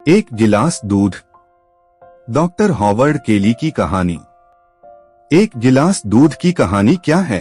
एक गिलास दूध। डॉक्टर हॉवर्ड केली की कहानी। एक गिलास दूध की कहानी क्या है?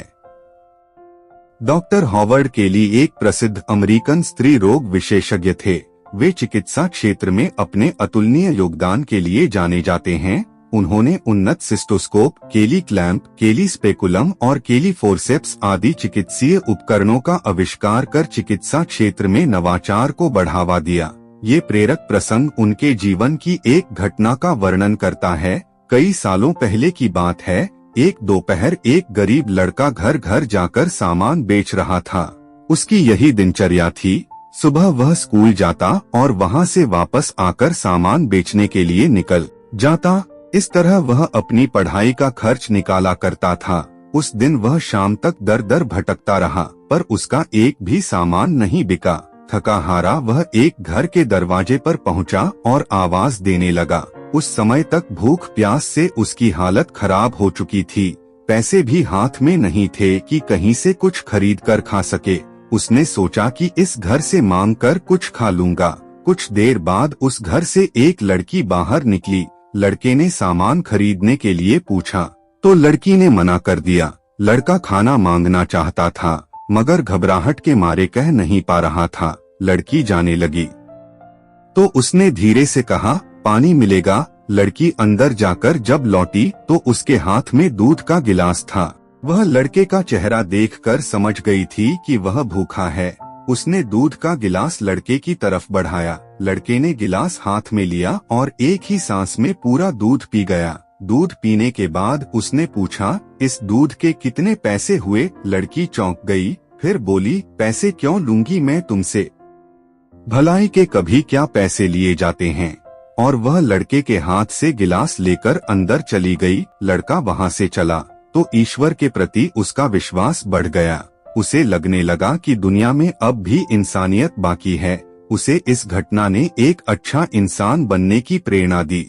डॉक्टर हॉवर्ड केली एक प्रसिद्ध अमेरिकन स्त्री रोग विशेषज्ञ थे। वे चिकित्सा क्षेत्र में अपने अतुलनीय योगदान के लिए जाने जाते हैं। उन्होंने उन्नत सिस्टोस्कोप, केली क्लैंप, केली स्पेकुलम और केली फोर्सेप्स आदि चिकित्सीय उपकरणों का आविष्कार कर चिकित्सा क्षेत्र में नवाचार को बढ़ावा दिया। ये प्रेरक प्रसंग उनके जीवन की एक घटना का वर्णन करता है। कई सालों पहले की बात है। एक दोपहर एक गरीब लड़का घर घर जाकर सामान बेच रहा था। उसकी यही दिनचर्या थी। सुबह वह स्कूल जाता और वहां से वापस आकर सामान बेचने के लिए निकल जाता। इस तरह वह अपनी पढ़ाई का खर्च निकाला करता था। उस दिन वह शाम तक दर दर भटकता रहा, पर उसका एक भी सामान नहीं बिका। थका हारा वह एक घर के दरवाजे पर पहुंचा और आवाज देने लगा। उस समय तक भूख प्यास से उसकी हालत खराब हो चुकी थी। पैसे भी हाथ में नहीं थे कि कहीं से कुछ खरीद कर खा सके। उसने सोचा कि इस घर से मांग कर कुछ खा लूंगा। कुछ देर बाद उस घर से एक लड़की बाहर निकली। लड़के ने सामान खरीदने के लिए पूछा तो लड़की ने मना कर दिया। लड़का खाना मांगना चाहता था, मगर घबराहट के मारे कह नहीं पा रहा था। लड़की जाने लगी तो उसने धीरे से कहा, पानी मिलेगा? लड़की अंदर जाकर जब लौटी तो उसके हाथ में दूध का गिलास था। वह लड़के का चेहरा देखकर समझ गई थी कि वह भूखा है। उसने दूध का गिलास लड़के की तरफ बढ़ाया। लड़के ने गिलास हाथ में लिया और एक ही सांस में पूरा दूध पी गया। दूध पीने के बाद उसने पूछा, इस दूध के कितने पैसे हुए? लड़की चौंक गई, फिर बोली, पैसे क्यों लूंगी मैं तुमसे? भलाई के कभी क्या पैसे लिए जाते हैं? और वह लड़के के हाथ से गिलास लेकर अंदर चली गई। लड़का वहां से चला तो ईश्वर के प्रति उसका विश्वास बढ़ गया। उसे लगने लगा कि दुनिया में अब भी इंसानियत बाकी है। उसे इस घटना ने एक अच्छा इंसान बनने की प्रेरणा दी।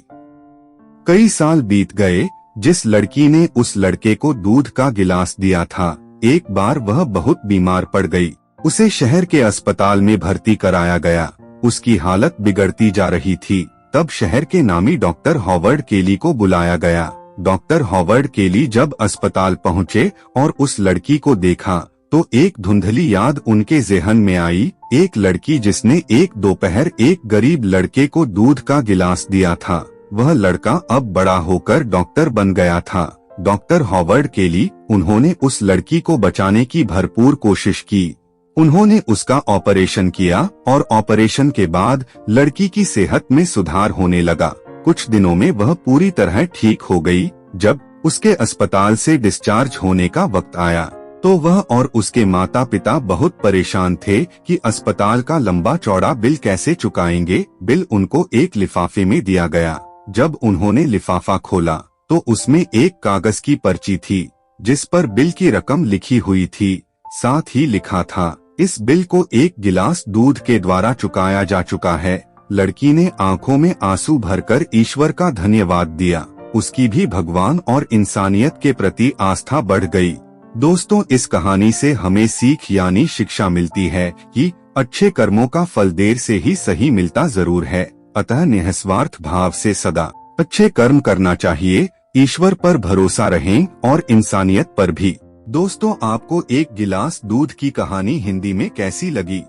कई साल बीत गए। जिस लड़की ने उस लड़के को दूध का गिलास दिया था, एक बार वह बहुत बीमार पड़ गई। उसे शहर के अस्पताल में भर्ती कराया गया। उसकी हालत बिगड़ती जा रही थी। तब शहर के नामी डॉक्टर हॉवर्ड केली को बुलाया गया। डॉक्टर हॉवर्ड केली जब अस्पताल पहुंचे और उस लड़की को देखा तो एक धुंधली याद उनके ज़हन में आई। एक लड़की जिसने एक दोपहर एक गरीब लड़के को दूध का गिलास दिया था। वह लड़का अब बड़ा होकर डॉक्टर बन गया था। डॉक्टर हॉवर्ड केली, उन्होंने उस लड़की को बचाने की भरपूर कोशिश की। उन्होंने उसका ऑपरेशन किया और ऑपरेशन के बाद लड़की की सेहत में सुधार होने लगा। कुछ दिनों में वह पूरी तरह ठीक हो गई। जब उसके अस्पताल से डिस्चार्ज होने का वक्त आया तो वह और उसके माता पिता बहुत परेशान थे कि अस्पताल का लंबा चौड़ा बिल कैसे चुकाएंगे। बिल उनको एक लिफाफे में दिया गया। जब उन्होंने लिफाफा खोला तो उसमें एक कागज की पर्ची थी जिस पर बिल की रकम लिखी हुई थी। साथ ही लिखा था, इस बिल को एक गिलास दूध के द्वारा चुकाया जा चुका है। लड़की ने आंखों में आंसू भरकर ईश्वर का धन्यवाद दिया। उसकी भी भगवान और इंसानियत के प्रति आस्था बढ़ गई। दोस्तों, इस कहानी से हमें सीख यानी शिक्षा मिलती है कि अच्छे कर्मों का फल देर से ही सही मिलता जरूर है। अतः निस्वार्थ भाव से सदा अच्छे कर्म करना चाहिए। ईश्वर पर भरोसा रहें और इंसानियत पर भी। दोस्तों, आपको एक गिलास दूध की कहानी हिंदी में कैसी लगी?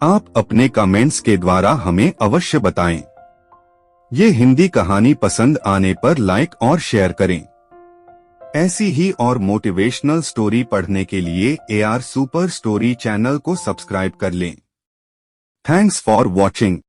आप अपने कमेंट्स के द्वारा हमें अवश्य बताएं। ये हिंदी कहानी पसंद आने पर लाइक और शेयर करें। ऐसी ही और मोटिवेशनल स्टोरी पढ़ने के लिए AR सुपर स्टोरी चैनल को सब्सक्राइब कर लें। Thanks for watching.